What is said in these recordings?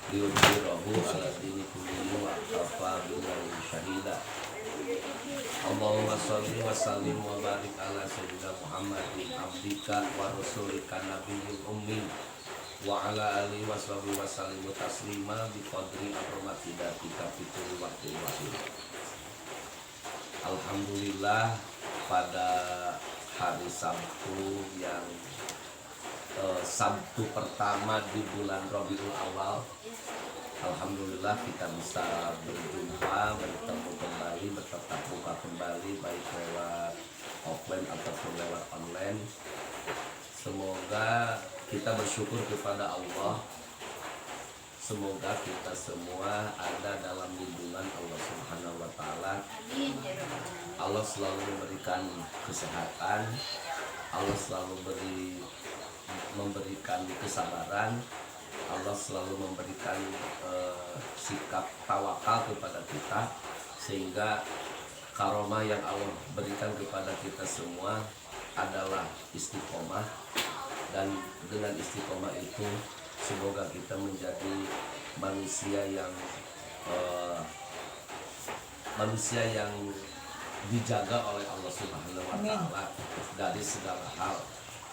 liyudhhirahu 'ala dini kullihi wa kafa billahi syahida. Allahumma sholli wa sallim wa barik ala sayyidina Muhammadin abdika wa rasulika nabiyil ummi wa ala alihi wa sahbihi wa sallim taslima bi qadri ahramati datika fi kulli waqtin wa hin. Alhamdulillah, pada hari Sabtu yang Sabtu pertama di bulan Rabiul Awal, alhamdulillah kita bisa berjumpa, bertemu kembali, bertatap muka kembali, baik lewat offline ataupun lewat online. Semoga kita bersyukur kepada Allah. Semoga kita semua ada dalam lindungan Allah Subhanahu wa Ta'ala. Allah selalu memberikan kesehatan, Allah selalu memberikan kesabaran, Allah selalu memberikan sikap tawakal kepada kita, sehingga karomah yang Allah berikan kepada kita semua adalah istiqomah. Dan dengan istiqomah itu semoga kita menjadi manusia yang dijaga oleh Allah Subhanahu wa Ta'ala dari segala hal.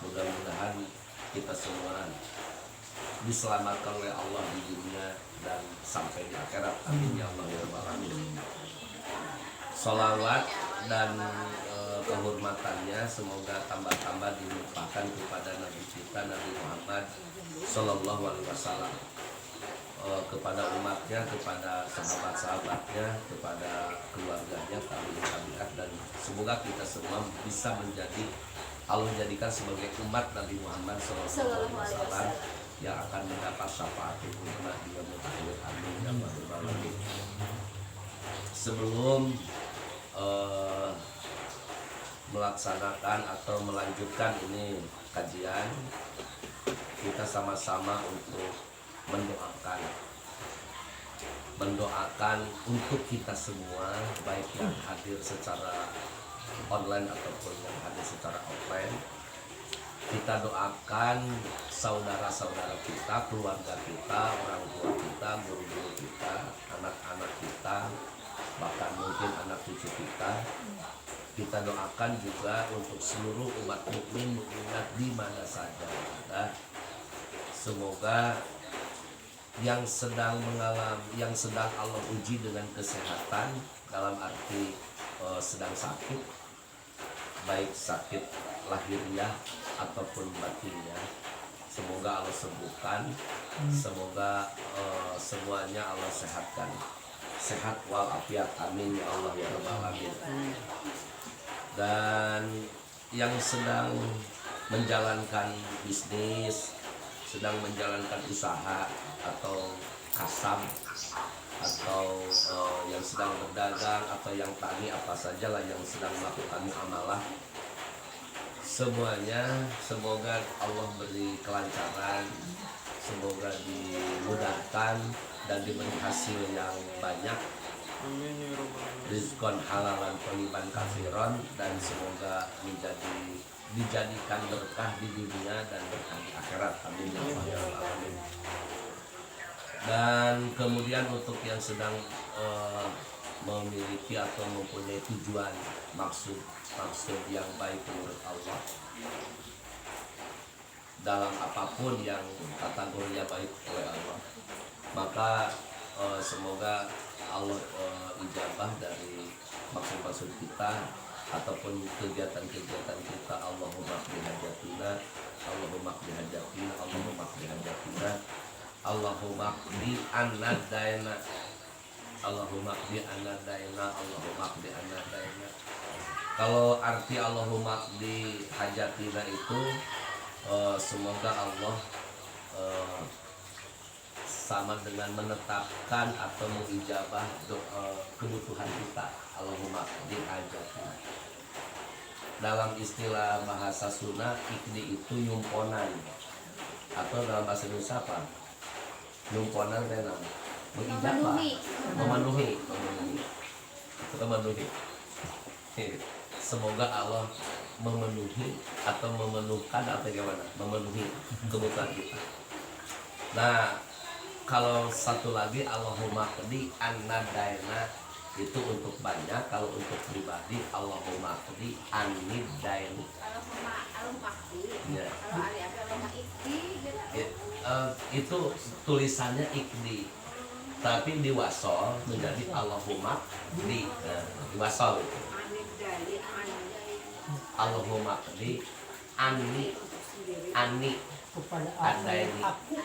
Mudah-mudahan kita semua diselamatkan oleh Allah di dunia dan sampai di akhirat. Amin ya Allah ya Rabbal alamin. Sholawat dan kehormatannya semoga tambah-tambah dilimpahkan kepada Nabi kita Nabi Muhammad Sallallahu Alaihi Wasallam, kepada umatnya, kepada sahabat-sahabatnya, kepada keluarganya, tabi'in, dan semoga kita semua bisa Allah jadikan sebagai umat Nabi Muhammad Sallallahu Alaihi Wasallam yang akan mendapat syafaat umat di yaumil akhir. Amin ya rabbal alamin. Sebelum melaksanakan atau melanjutkan ini kajian, kita sama-sama untuk mendoakan untuk kita semua, baik yang hadir secara online ataupun yang hadir secara offline. Kita doakan saudara-saudara kita, keluarga kita, orang tua kita, guru-guru kita, anak-anak kita, bahkan mungkin anak cucu kita. Kita doakan juga untuk seluruh umat mukmin mukminat di mana saja berada. Semoga yang sedang Allah uji dengan kesehatan, dalam arti sedang sakit, baik sakit lahiriah ataupun batinnya, semoga Allah sembuhkan. Semoga semuanya Allah sehatkan, sehat walafiat. Amin ya Allah ya rabbal alamin. Dan yang sedang menjalankan bisnis, sedang menjalankan usaha atau kasab, atau yang sedang berdagang atau yang tani, apa sajalah yang sedang melakukan muamalah, semuanya semoga Allah beri kelancaran, semoga dimudahkan dan diberi hasil yang banyak, rizqan halalan thayyiban katsiran, dan semoga dijadikan berkah di dunia dan berkah di akhirat. Amin ya rabbal alamin. Dan kemudian untuk yang sedang memiliki atau mempunyai tujuan maksud yang baik menurut Allah dalam apapun yang kategorinya baik oleh Allah, maka semoga Allah ijabah dari maksud-maksud kita ataupun kegiatan-kegiatan kita. Allahumma qdi hajatina, Allahumma qdi hajatina, Allahumma qdi hajatina, Allahumma qdi anna daina, Allahumma qdi anna daina, Allahumma qdi anna daina. Kalau arti Allahumma qdi hajatina itu semoga Allah sama dengan menetapkan atau mengijabah kebutuhan kita. Allahumma qdi hajatina. Dalam istilah bahasa Sunda, ikdi itu nyumponan, atau dalam bahasa Indonesia apa? Nyumponan tenang, mengijabah, memenuhi. Semoga Allah memenuhi atau memenuhkan atau gimana? Memenuhi kebutuhan kita. Nah, kalau satu lagi Allahumma qdi anna daina itu untuk banyak, kalau untuk pribadi Allahumma qdi anni daini. Allahumma Ya. kalau Ali Allahumma ikdi Itu tulisannya ikdi, tapi diwasol menjadi Allahumma qdi. Nah, diwasol itu. Allahumma qdi anni kepada Adaini. aku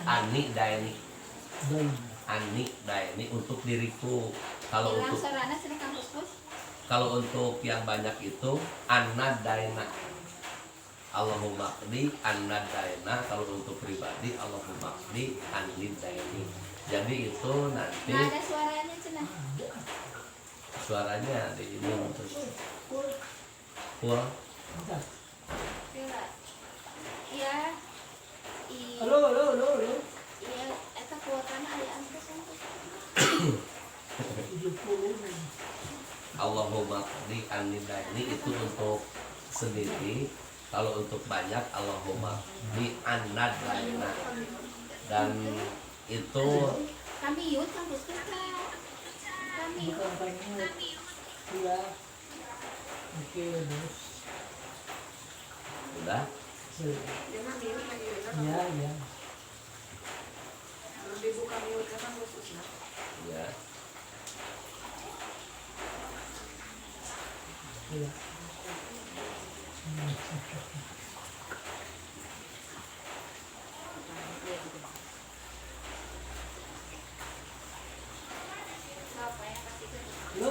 Ani daini, dan ani daini untuk diriku. Kalau hilang untuk sarana silakan Gus. yang banyak itu anna daina. Allahumma qdi anna daina. Kalau untuk pribadi Allahumma qdi anni daini. Jadi itu nanti Nah, ada suaranya cenah. suaranya di ini terus. Wah, Kira. Iya. halo. Iya, eta kuotana aya angkos. 70 Allahumma qdi anni daini itu untuk sendiri. Kalau untuk banyak Allahumma qdi anna daina. Dan itu Kami yut kan Gus Kami yut. bukan banyak ya oke bos udah ya ya. ya Apa yang kasih ke halo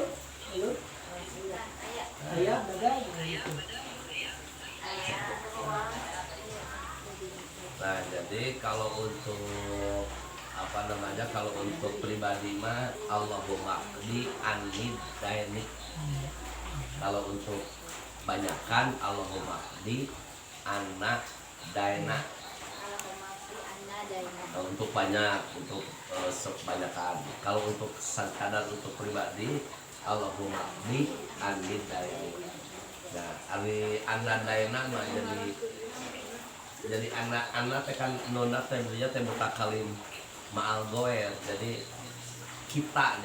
Aya. ayah ada gitu. Nah, jadi kalau untuk apa namanya, kalau untuk pribadi mah Allahumma qdi anni daini. Kalau untuk banyakan Allahumma qdi anna daina. Allahumma fi anna daina. Kalau untuk banyak, untuk sebanyakan. Kalau untuk kadar untuk pribadi Allahumma qdi anni daini. Nah, ari anna daina mah jadi anak tekan nona teh dia teh mutakalim ma'al goer. Jadi kita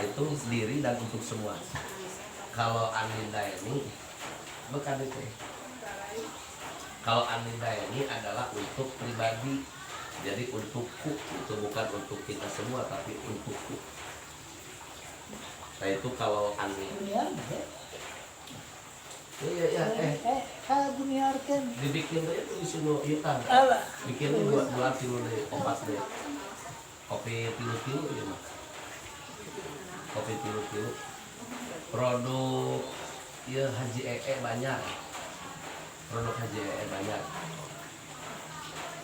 itu sendiri dan untuk semua. Kalau aninda ini bukan itu. Kalau aninda ini adalah untuk pribadi. Jadi untukku, itu bukan untuk kita semua tapi untukku. Nah itu kalau ani. Iya buniarkan dibikin deh itu di sini kita alah bikin dua kilo deh, 4 deh. Kopi tilu ya mah. Kopi tilu. Produk ya Haji banyak. Produk Haji banyak.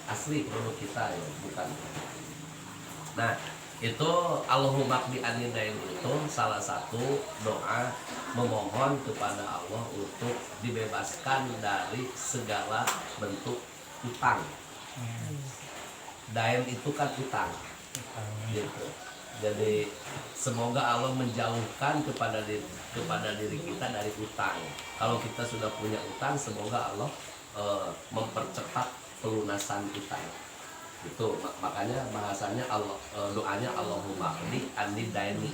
Asli produk kita ya, bukan. Nah, itu Allahumma qdi anni dain itu salah satu doa memohon kepada Allah untuk dibebaskan dari segala bentuk utang. Dain itu kan utang. Gitu. Jadi semoga Allah menjauhkan kepada diri kita dari utang. Kalau kita sudah punya utang, semoga Allah mempercepat pelunasan utang. Itu makanya bahasanya Allah, doanya Allahumma qdi anni daini.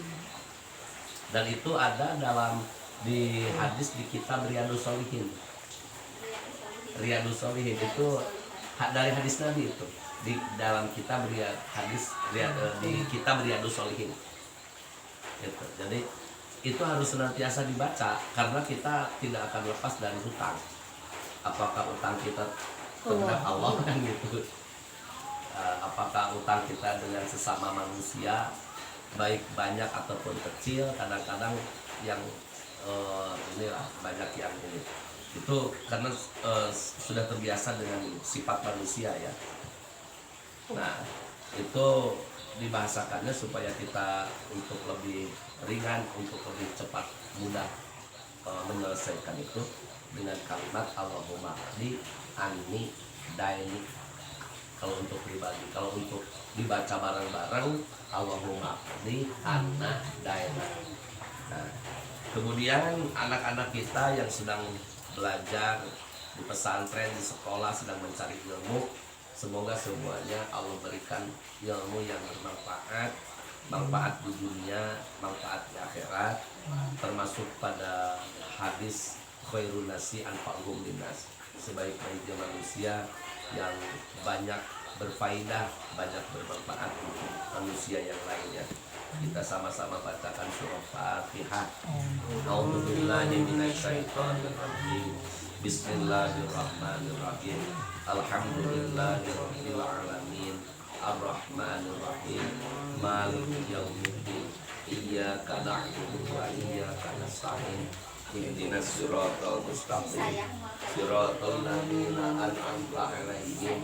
Dan itu ada dalam di hadis di kitab Riyadhus Shalihin. Riyadhus Shalihin itu dari hadis Nabi itu di dalam kitab di kitab Riyadhus Shalihin. Gitu. Jadi itu harus senantiasa dibaca karena kita tidak akan lepas dari hutang. Apakah utang kita terhadap Allah kan gitu. Apakah utang kita dengan sesama manusia baik banyak ataupun kecil, kadang-kadang yang inilah banyak yang ini itu karena sudah terbiasa dengan sifat manusia ya. Nah itu dibahasakannya supaya kita untuk lebih ringan, untuk lebih cepat mudah menyelesaikan itu dengan kalimat Allahumma qdi anni daini. Kalau untuk pribadi, kalau untuk dibaca bareng-bareng Allahumma qdi anna daina. Nah, kemudian anak-anak kita yang sedang belajar di pesantren, di sekolah, sedang mencari ilmu, Semoga semuanya Allah berikan ilmu yang bermanfaat, manfaat di dunia, manfaat di akhirat, termasuk pada hadis khairun nasi anfa'uhum linnas, sebaik-baiknya manusia yang banyak berfaedah, banyak bermanfaat untuk manusia yang lainnya. Kita sama-sama bacakan surah Fatihah. A'udzubillahi minasyaitonir rajim. Bismillahirrahmanirrahim. Alhamdulillahirabbil alamin. Arrahmanir rahim. Maliki yaumiddin. Iyyaka na'budu wa iyyaka nasta'in. Ihdinas siratal mustaqim. Siratal ladzina an'amta 'alaihim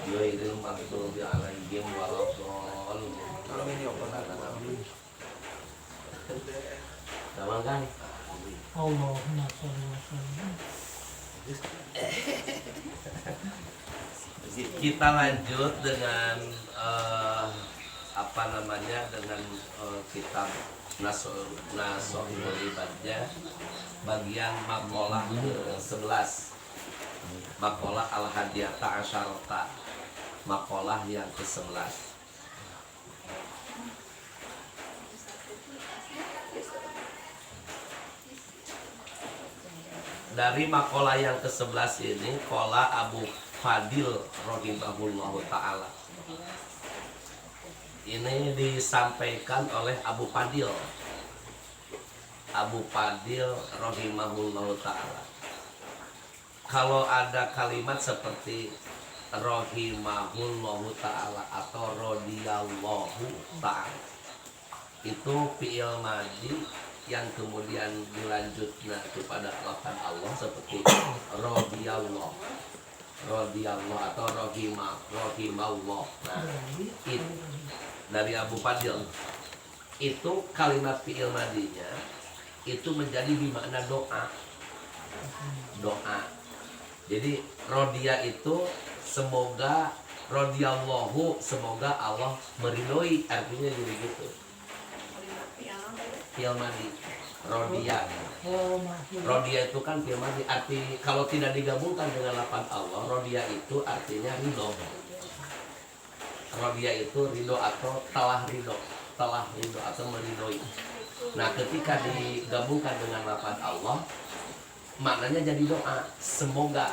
ghairil maghdubi 'alaihim waladdallin. Amin ya rabbal alamin. Gampang kan? Allahumma sholli wa sallim. Kita lanjut dengan dengan kitab Nasohul Ibadiyah bagian maqalah ke-11, maqalah al-hadiyata asyarata, maqalah yang ke-11. Dari maqalah yang ke-11 ini qala Abu Fadil rahimahullahu ta'ala. Ini disampaikan oleh Abu Fadil rahimahullahu ta'ala. Kalau ada kalimat seperti rahimahullahu ta'ala atau radhiyallahu ta'ala, itu fi'il madhi yang kemudian dilanjutnya kepada lafaz Allah seperti radhiyallahu atau rahimallah. Nah, itu dari Abu Fadil. Itu kalimat fi'il madinya itu menjadi bermakna doa. Jadi rodiya itu semoga, radhiyallahu semoga Allah meridhoi, artinya jadi gitu. Fi'il madi Rodiya itu kan fi'il madi, arti kalau tidak digabungkan dengan lafaz Allah, rodiya itu artinya ridho. Rodiya itu ridho atau telah ridho atau meridhoi. Nah, ketika digabungkan dengan lafaz Allah, maknanya jadi doa, semoga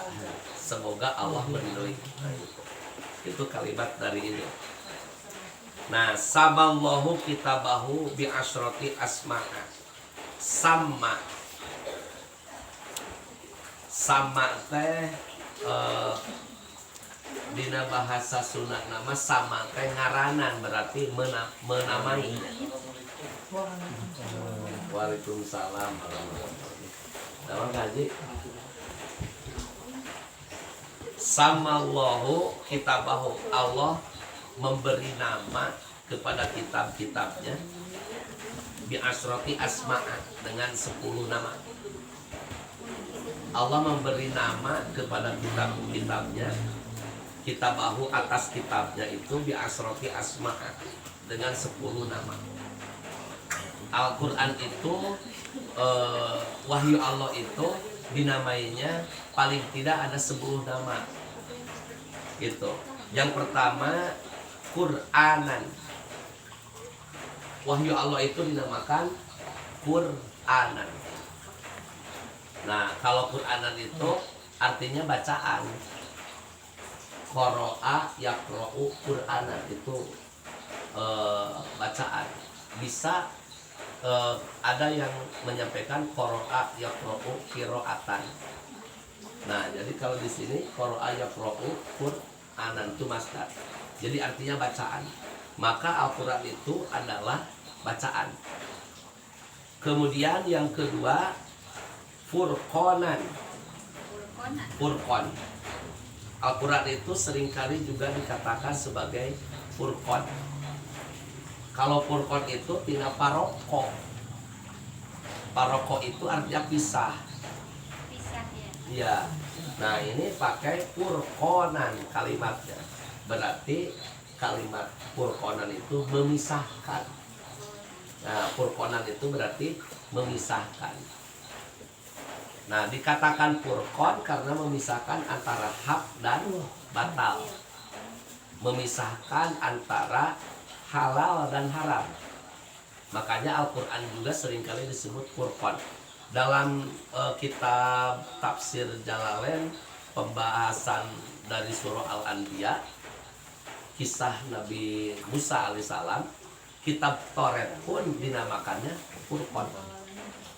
Allah meridhoi. Nah, itu kalimat dari ini. Nah, samallahu kitabahu bi asyrati asma'a. Sama teh dina bahasa Sunda nama sama teh ngaranan, berarti menamai. Waalaikumsalam warahmatullahi wabarakatuh. Nama ngaji. Samallahu kitabahu, Allah memberi nama kepada kitab-kitabnya bi asrati asma'a, dengan 10 nama. Allah memberi nama kepada kitab-kitabnya, kitabahu atas kitabnya itu bi asrati asma'a, dengan 10 nama. Al-Quran itu wahyu Allah itu dinamainya paling tidak ada 10 nama gitu. Yang pertama Qur'anan. Wahyu Allah itu dinamakan Qur'anan. Nah, kalau Qur'anan itu artinya bacaan. Qara'a yaqra'u Qur'anan itu bacaan. Bisa ada yang menyampaikan qara'a yaqra'u qira'atan. Nah, jadi kalau di sini qara'a yaqra'u Qur'anan itu masdar. Jadi artinya bacaan. Maka Al-Quran itu adalah bacaan. Kemudian yang kedua Furqonan. Furqon. Al-Quran itu seringkali juga dikatakan sebagai Furqon. Kalau Furqon itu tina paroko. Paroko itu artinya pisah. Ya. Nah, ini pakai Furqonan kalimatnya. Berarti kalimat Furqonan itu memisahkan. Nah, Furqonan itu berarti memisahkan. Nah, dikatakan Furqon karena memisahkan antara hak dan batal. memisahkan antara halal dan haram. Makanya Al-Quran juga seringkali disebut Furqan. Dalam kitab tafsir Jalalain, pembahasan dari surah Al-Anbiya, kisah Nabi Musa alaihissalam, kitab Taurat pun dinamakannya Furqan.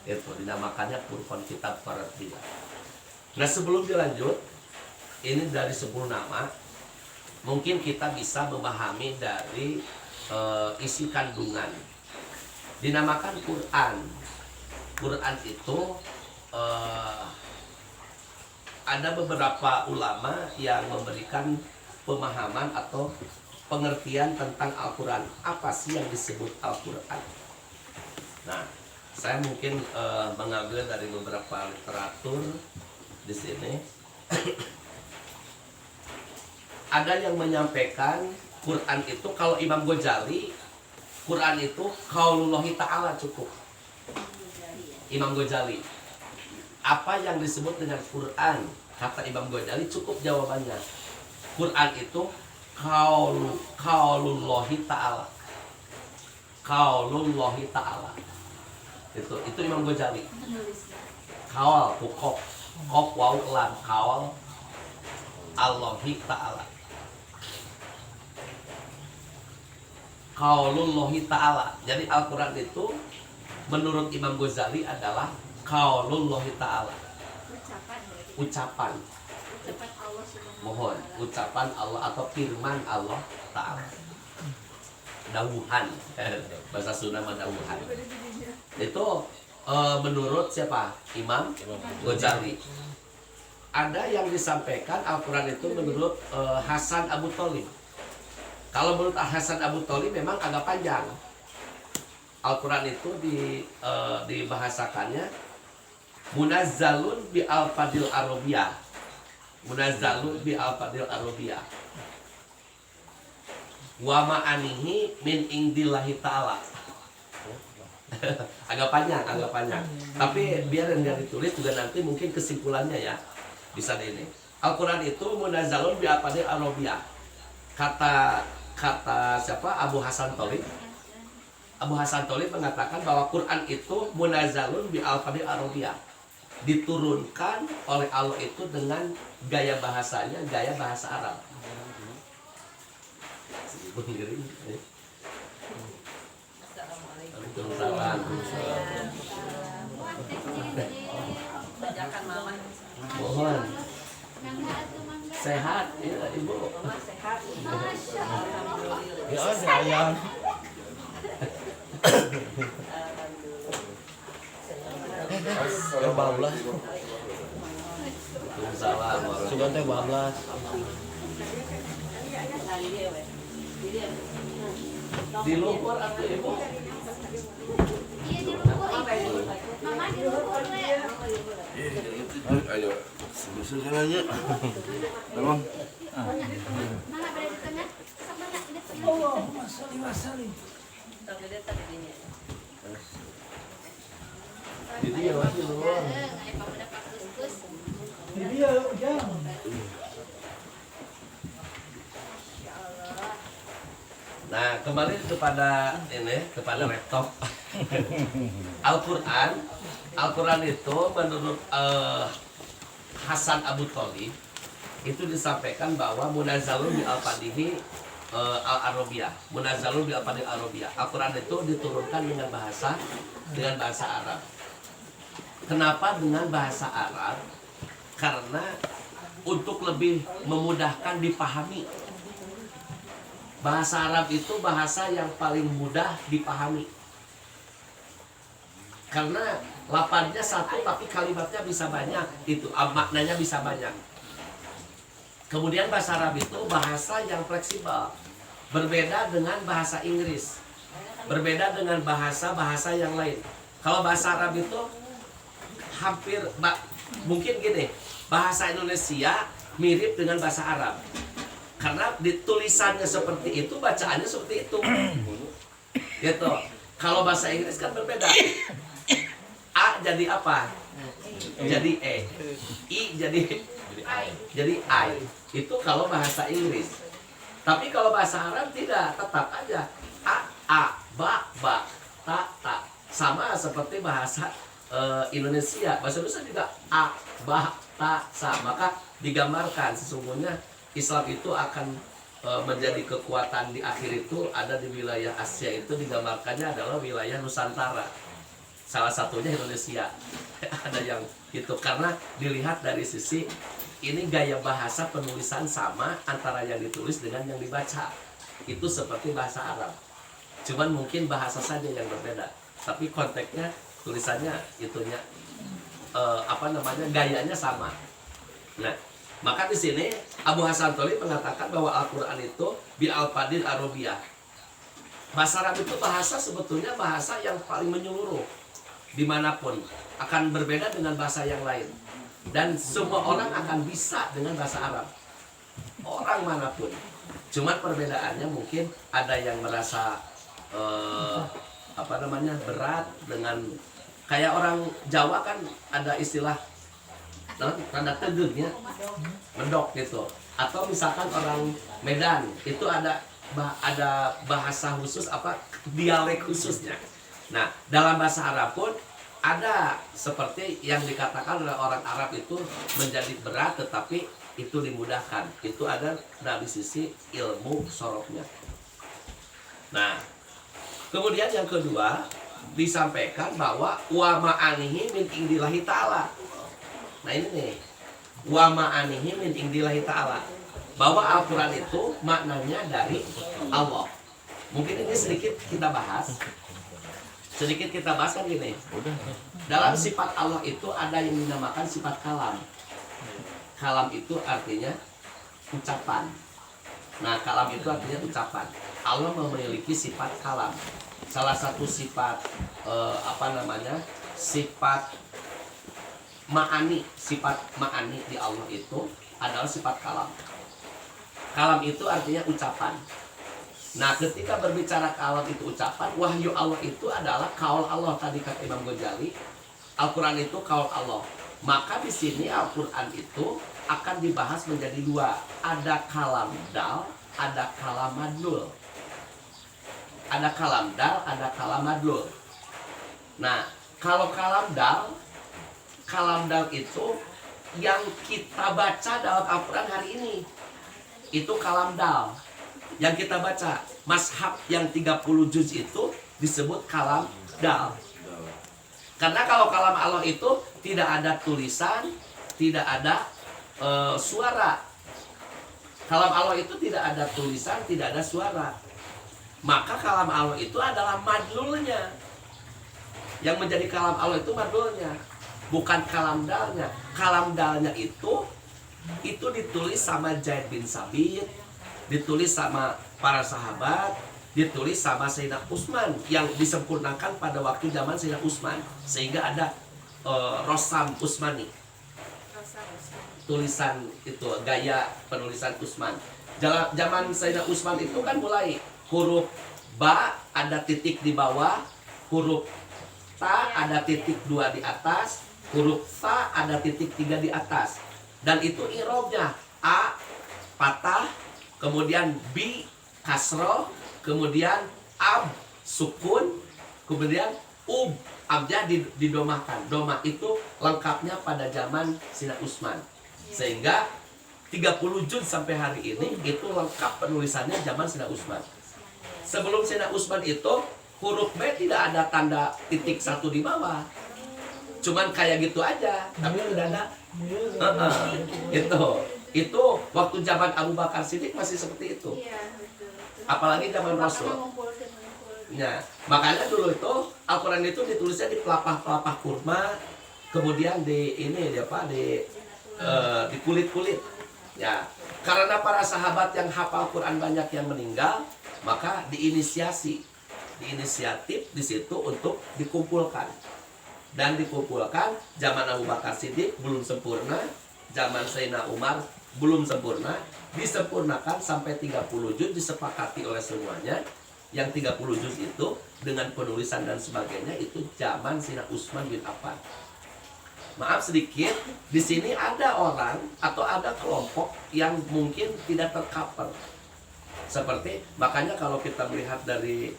Itu dinamakannya Furqan, kitab Taurat juga. Nah, sebelum dilanjut, ini dari 10 nama, mungkin kita bisa memahami dari isi kandungan. Dinamakan Quran. Quran itu ada beberapa ulama yang memberikan pemahaman atau pengertian tentang Al-Quran. Apa sih yang disebut Al-Quran? Nah, saya mungkin mengambil dari beberapa literatur di sini. Ada yang menyampaikan Quran itu, kalau Imam Ghazali, Quran itu qaulullahi ta'ala cukup. Imam Ghazali, apa yang disebut dengan Quran? Kata Imam Ghazali cukup jawabannya. Quran itu qaulullahi ta'ala. Qaulullahi ta'ala. Itu Imam Ghazali. Qaul qaf waw lam qaul Allahi ta'ala. Qaulullahi ta'ala. Jadi Al-Quran itu menurut Imam Ghazali adalah qaulullahi ta'ala. Ucapan Allah Subhanahu mohon, ucapan Allah atau firman Allah ta'ala. Dawuhan, bahasa Sunda mah dawuhan. Itu menurut siapa? Imam Ghazali. Ada yang disampaikan Al-Quran itu menurut Hasan Abu Thalib. Kalau menurut Hasan Abu Thalib memang agak panjang. Al-Quran itu dibahasakannya munazzalun bi al-fadil arabiyah. Munazzalun bi al-fadil arabiyah. Wa ma'anihi min indillahi ta'ala. agak panjang. Tapi biar yang ditulis juga nanti mungkin kesimpulannya ya. Bisa di ini. Al-Quran itu munazzalun bi al-fadil arabiyah. Kata siapa? Abu Hasan Thalib. Abu Hasan Thalib mengatakan bahwa Quran itu munazzalun bi al-fadil arabiyah. Diturunkan oleh Allah itu dengan gaya bahasanya, gaya bahasa Arab. Mohon sehat ya Ibu. Ya sayang. Bablas. Salam. Sugan teh bablas. Di lumpur atau Ibu? Iya di lumpur Ibu. Mama di lumpur we. Ayo, sebesar aja. Memang. Mama berada di tengah. Sama nak di tengah. Allahumma sholli wa sallim. Di dia masih luar. Ngai pamuda Pak Kuskus. Ini dia ujang. Nah, kembali kepada laptop. Al-Quran itu menurut Hasan Abu Thalib itu disampaikan bahwa munazzalun bi al-fadhihi al-arabiyah. Munazzalun bi al-fadhil arabiyah. Al-Quran itu diturunkan dengan bahasa Arab. Kenapa dengan bahasa Arab? Karena untuk lebih memudahkan dipahami. Bahasa Arab itu bahasa yang paling mudah dipahami. Karena lafadznya satu tapi kalimatnya bisa banyak. Itu maknanya bisa banyak. Kemudian bahasa Arab itu bahasa yang fleksibel. Berbeda dengan bahasa Inggris. Berbeda dengan bahasa-bahasa yang lain. Kalau bahasa Arab itu hampir mungkin gini, bahasa Indonesia mirip dengan bahasa Arab. Karena ditulisannya seperti itu, bacaannya seperti itu. Gitu. Kalau bahasa Inggris kan berbeda. A jadi apa? Jadi E. I jadi I. Itu kalau bahasa Inggris. Tapi kalau bahasa Arab tidak, tetap aja a, ba, ta. Sama seperti bahasa Indonesia. Bahasa Indonesia juga a, ba, ta, sa. Maka digambarkan sesungguhnya Islam itu akan menjadi kekuatan di akhir itu ada di wilayah Asia, itu digambarkannya adalah wilayah Nusantara. Salah satunya Indonesia. Ada yang itu karena dilihat dari sisi ini gaya bahasa penulisan sama antara yang ditulis dengan yang dibaca. Itu seperti bahasa Arab. Cuman mungkin bahasa saja yang berbeda. Tapi konteksnya tulisannya itunya gayanya sama. Nah, maka di sini Abu Hasan Tholib mengatakan bahwa Al-Qur'an itu bil alfadil arabiyah. Bahasa Arab itu bahasa sebetulnya bahasa yang paling menyeluruh dimanapun, akan berbeda dengan bahasa yang lain. Dan semua orang akan bisa dengan bahasa Arab. Orang manapun. Cuman perbedaannya mungkin ada yang merasa berat dengan kayak orang Jawa kan ada istilah tanda tegurnya mendok gitu, atau misalkan orang Medan itu ada bahasa khusus dialek khususnya. Nah, dalam bahasa Arab pun ada seperti yang dikatakan oleh orang Arab itu menjadi berat tetapi itu dimudahkan. Itu ada dari sisi ilmu sorofnya. Nah, kemudian yang kedua disampaikan bahwa wa ma'anihi min indillahi ta'ala. Nah ini nih, wa ma'anihi min indillahi ta'ala, bahwa Al-Quran itu maknanya dari Allah. Mungkin ini sedikit kita bahas kan gini. Dalam sifat Allah itu ada yang dinamakan sifat kalam. Kalam itu artinya ucapan. Nah, kalam itu artinya ucapan. Allah memiliki sifat kalam. Salah satu sifat sifat ma'ani di Allah itu adalah sifat kalam. Kalam itu artinya ucapan. Nah, ketika berbicara kalam itu ucapan, wahyu Allah itu adalah kaul Allah. Tadi kata Imam Ghazali, Al-Quran itu kaul Allah. Maka di sini Al-Quran itu akan dibahas menjadi dua. Ada kalam dal, ada kalam madlul. Ada kalam dal, ada kalam madlul. Nah, kalau kalam dal itu yang kita baca dalam Al-Quran hari ini. Itu kalam dal yang kita baca. Mashab yang 30 juz itu disebut kalam dal. Karena kalau kalam Allah itu tidak ada tulisan, tidak ada suara. Kalam Allah itu tidak ada tulisan, tidak ada suara. Maka kalam Allah itu adalah madlulnya. Yang menjadi kalam Allah itu madlulnya, bukan kalam dalnya. Kalam dalnya itu ditulis sama Zaid bin Sabit, ditulis sama para sahabat, ditulis sama Sayyidina Utsman yang disempurnakan pada waktu zaman Sayyidina Utsman, sehingga ada Rosam Utsmani. Tulisan itu gaya penulisan Utsman. Zaman Sayyidina Utsman itu kan mulai huruf ba ada titik di bawah, huruf ta ada titik 2 di atas, huruf fa ada titik 3 di atas. Dan itu i'rabnya a patah, kemudian b kasroh, kemudian ab sukun, kemudian abjad didomahkan. Domah itu lengkapnya pada zaman Sayyidina Utsman. Sehingga 30 juz sampai hari ini itu lengkap penulisannya zaman Sayyidina Utsman. Sebelum Sayyidina Utsman itu huruf B tidak ada tanda titik 1 di bawah. Cuman kayak gitu aja, tapi udah ada. Itu waktu zaman Abu Bakar Siddiq masih seperti itu. Apalagi zaman Rasul. Ya, makanya dulu itu Al-Quran itu ditulisnya di pelapah-pelapah kurma, kemudian di kulit-kulit. Ya, karena para sahabat yang hafal Quran banyak yang meninggal, maka diinisiatif di situ untuk dikumpulkan. Dan dikumpulkan zaman Abu Bakar Siddiq belum sempurna, zaman Sayyidina Umar belum sempurna, disempurnakan sampai 30 juz, disepakati oleh semuanya. Yang 30 juz itu dengan penulisan dan sebagainya itu zaman Sayyidina Utsman bin Affan. Maaf sedikit, di sini ada orang atau ada kelompok yang mungkin tidak tercover. Seperti makanya kalau kita melihat dari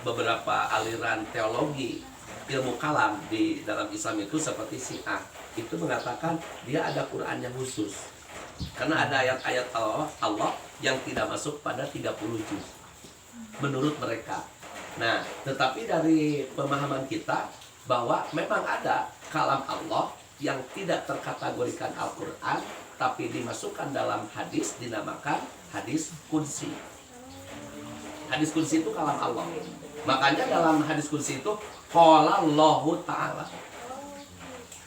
beberapa aliran teologi ilmu kalam di dalam Islam itu seperti Syiah itu mengatakan dia ada Quran yang khusus karena ada ayat-ayat Allah yang tidak masuk pada 30 juz menurut mereka. Nah, tetapi dari pemahaman kita bahwa memang ada kalam Allah yang tidak terkategorikan Al-Quran tapi dimasukkan dalam hadis dinamakan hadis qudsi. Hadis qudsi itu kalam Allah. Makanya dalam hadis qudsi itu qala Allahu ta'ala.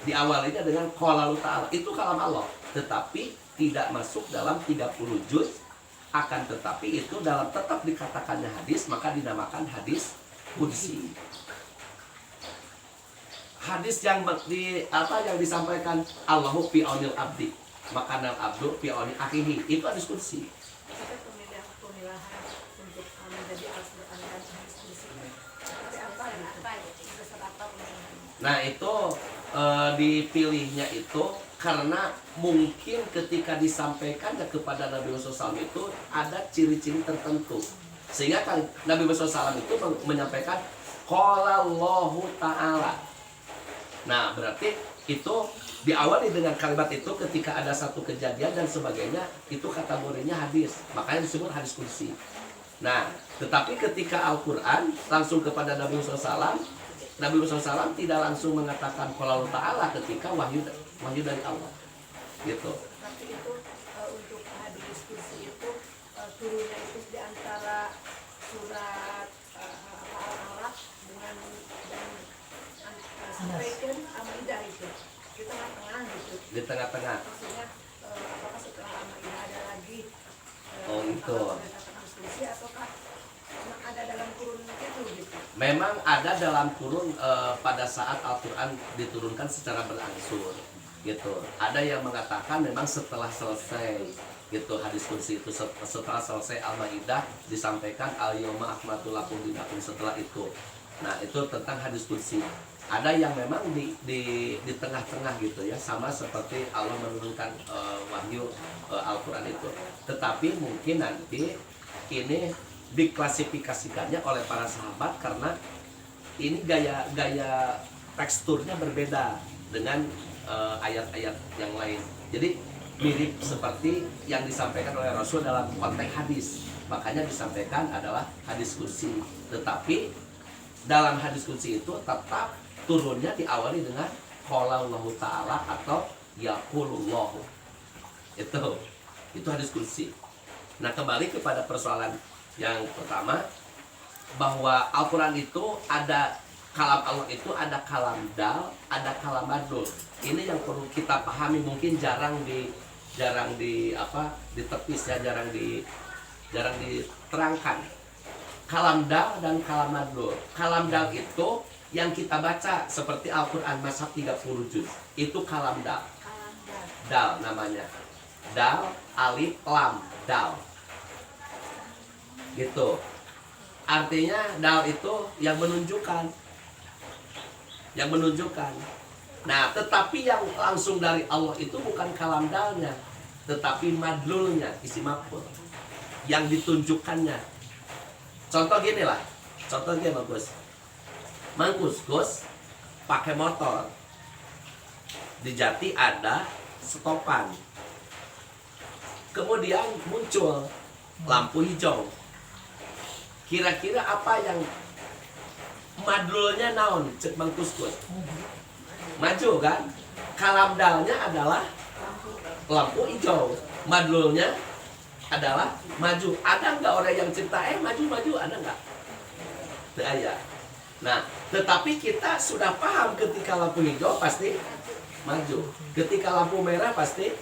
Diawalinya dengan qala Allahu ta'ala. Itu kalam Allah, tetapi tidak masuk dalam 30 juz. Akan tetapi itu dalam tetap dikatakannya hadis, maka dinamakan hadis qudsi. Hadis yang yang disampaikan Allahu fi aunil abdi, maka nal abdu fi auni akhihi, itu hadis qudsi. Nah itu dipilihnya itu karena mungkin ketika disampaikannya kepada Nabi Muhammad SAW itu ada ciri-ciri tertentu sehingga kan Nabi Muhammad SAW itu menyampaikan qala Allahu ta'ala. Nah berarti itu diawali dengan kalimat itu ketika ada satu kejadian dan sebagainya, itu kategorinya hadis, makanya disebut hadis qudsi. Nah tetapi ketika Al-Quran langsung kepada Nabi Muhammad SAW, Nabi Muhammad SAW tidak langsung mengatakan qala Allahu ta'ala ketika wahyu dari Allah gitu. Tapi itu untuk hadis qudsi itu turunnya itu di antara surat Al-Alaq dengan sampaikan Al-Maidah itu di tengah-tengah gitu. Di tengah-tengah. Maksudnya apakah setelah Al-Maidah ada lagi itu. hadis qudsi ataukah ada dalam kurun itu gitu? Memang ada dalam kurun pada saat Al-Quran diturunkan secara berangsur gitu. Ada yang mengatakan memang setelah selesai gitu hadis qudsi itu, setelah selesai Al-Maidah disampaikan al-yawma akmaltu lakum dinakum, setelah itu. Nah itu tentang hadis qudsi. Ada yang memang di tengah-tengah gitu ya, sama seperti Allah menurunkan wahyu Al-Quran itu. Tetapi mungkin nanti ini diklasifikasikannya oleh para sahabat karena ini gaya teksturnya berbeda dengan ayat-ayat yang lain. Jadi mirip seperti yang disampaikan oleh Rasul dalam konteks hadis, makanya disampaikan adalah hadis qudsi. Tetapi dalam hadis qudsi itu tetap turunnya diawali dengan qala Allahu ta'ala atau yaqulullah. Itu hadis qudsi. Nah kembali kepada persoalan yang pertama, bahwa Al-Quran itu ada kalam Allah, itu ada kalam dal, ada kalam madul. Ini yang perlu kita pahami, mungkin jarang ditepis ya, jarang diterangkan. Kalam dal dan kalam madul. Kalam dal itu yang kita baca seperti Al-Quran mashaf 30 juz, itu kalam dal. Dal namanya. Dal, alif, lam, dal. Gitu. Artinya dal itu yang menunjukkan. Nah, tetapi yang langsung dari Allah itu bukan kalam dalnya, tetapi madlulnya, isi maf'ul yang ditunjukkannya. Contoh gini lah. Contohnya bagus. Gus pakai motor. Di Jati ada stopan. Kemudian muncul lampu hijau. Kira-kira apa yang madlulnya naon cek Bang Gus? Maju kan? Kalam dalnya adalah lampu hijau, madlulnya adalah maju. Ada nggak orang yang cipta maju ada nggak? Tidak ada. Nah, tetapi kita sudah paham ketika lampu hijau pasti maju, ketika lampu merah pasti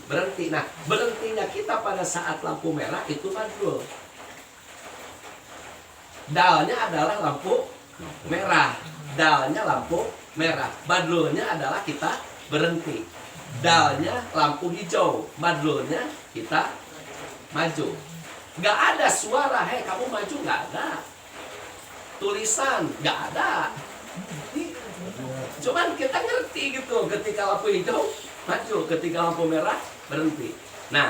berhenti. Nah, berhentinya kita pada saat lampu merah itu madlul. Dalnya adalah lampu merah, dalnya lampu merah, madlulnya adalah kita berhenti. Dalnya lampu hijau, madlulnya kita maju. Nggak ada suara, hei kamu maju, nggak ada. Tulisan, nggak ada. Cuman kita ngerti gitu, ketika lampu hijau maju, ketika lampu merah berhenti. Nah,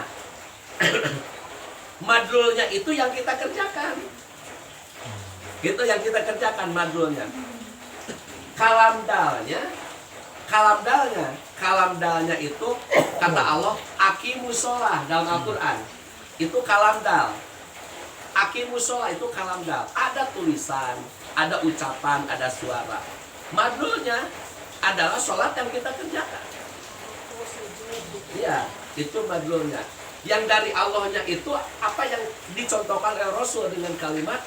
Madlulnya itu yang kita kerjakan. Itu yang kita kerjakan madlulnya. Kalamdalnya itu kata Allah aqimus sholah dalam Al-Qur'an. Itu kalamdal. Aqimus sholah itu kalamdal. Ada tulisan, ada ucapan, ada suara. Madlulnya adalah sholat yang kita kerjakan. Iya, itu madlulnya. Yang dari Allahnya itu apa yang dicontohkan oleh Rasul dengan kalimat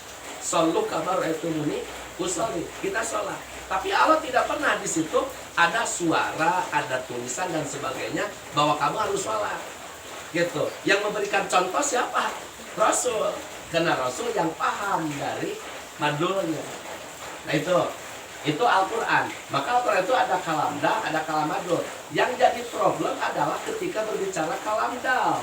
shollu kama ra'aitumuni usolli. Kita sholat. Tapi Allah tidak pernah di situ ada suara, ada tulisan dan sebagainya bahwa kamu harus sholat. Gitu. Yang memberikan contoh siapa? Rasul. Karena Rasul yang paham dari madlulnya. Nah itu Al-Quran. Maka Al-Quran itu ada kalamdal, ada kalamadul. Yang jadi problem adalah ketika berbicara kalamdal.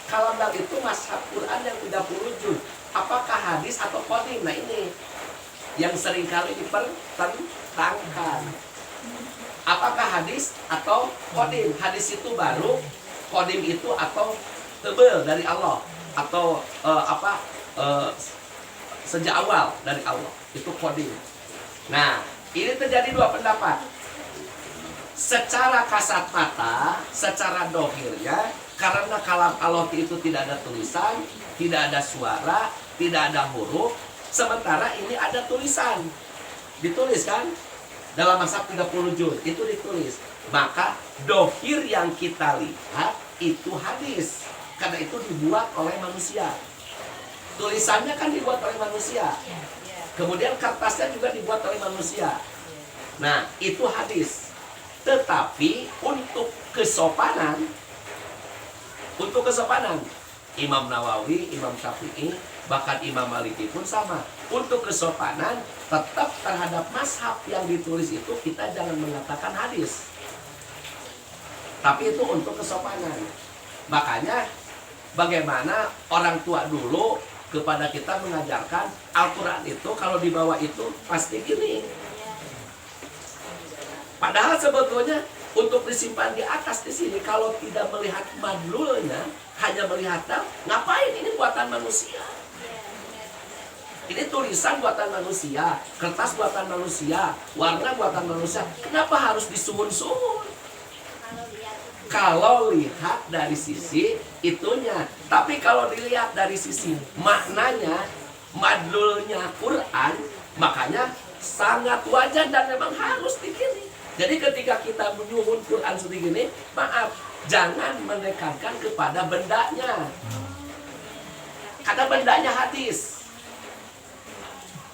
Kalamdal itu mazhab Quran yang 30 juz. Apakah hadis atau qadim? Nah ini yang seringkali dipertentangkan. Apakah hadis atau qadim? Hadis itu baru, qadim itu atau tebel dari Allah atau sejak awal dari Allah. Itu qadim. Nah, ini terjadi dua pendapat. Secara kasat mata, secara dohirnya, karena kalam Allah itu tidak ada tulisan, tidak ada suara, tidak ada huruf. Sementara ini ada tulisan. Ditulis kan? Dalam mazhab 30 juz, itu ditulis. Maka dohir yang kita lihat itu hadis. Karena itu dibuat oleh manusia. Tulisannya kan dibuat oleh manusia. Kemudian kertasnya juga dibuat oleh manusia. Nah, itu hadis. Tetapi untuk kesopanan, Imam Nawawi, Imam Syafi'i, bahkan Imam Maliki pun sama. Untuk kesopanan, tetap terhadap mazhab yang ditulis itu kita jangan mengatakan hadis. Tapi itu untuk kesopanan. Makanya bagaimana orang tua dulu kepada kita mengajarkan Al-Quran itu kalau dibawa itu pasti gini. Padahal sebetulnya untuk disimpan di atas di sini kalau tidak melihat madlulnya, hanya melihat ngapain ini buatan manusia. Ini tulisan buatan manusia, kertas buatan manusia, warna buatan manusia. Kenapa harus disuun-suun? Kalau lihat dari sisi itunya. Tapi kalau dilihat dari sisi maknanya, madlulnya Quran, makanya sangat wajar dan memang harus begini. Jadi ketika kita menyuhun Quran seperti ini, maaf, jangan menekankan kepada bendanya. Karena bendanya hadis.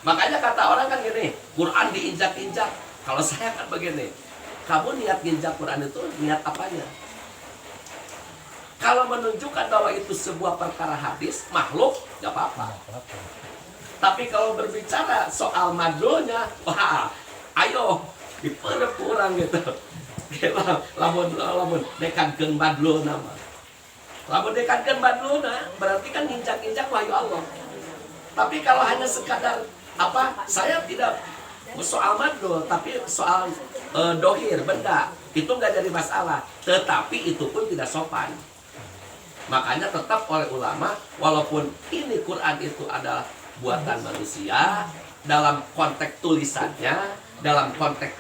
Makanya kata orang kan gini, Quran diinjak-injak. Kalau saya kan begini, kamu niat injak Quran itu niat apanya? Kalau menunjukkan bahwa itu sebuah perkara hadis, makhluk, gak apa-apa. Tapi kalau berbicara soal madlulnya, wah, ayo, diperep kurang gitu. Lamun dekankeun madlul nama. Lamun dekankeun madlul berarti kan injak-injak wahyu Allah. Tapi kalau hanya sekadar saya tidak soal madlul, tapi soal dohir, benda, itu nggak jadi masalah. Tetapi itu pun tidak sopan. Makanya tetap oleh ulama, walaupun ini Quran itu adalah buatan manusia, dalam konteks tulisannya, dalam konteks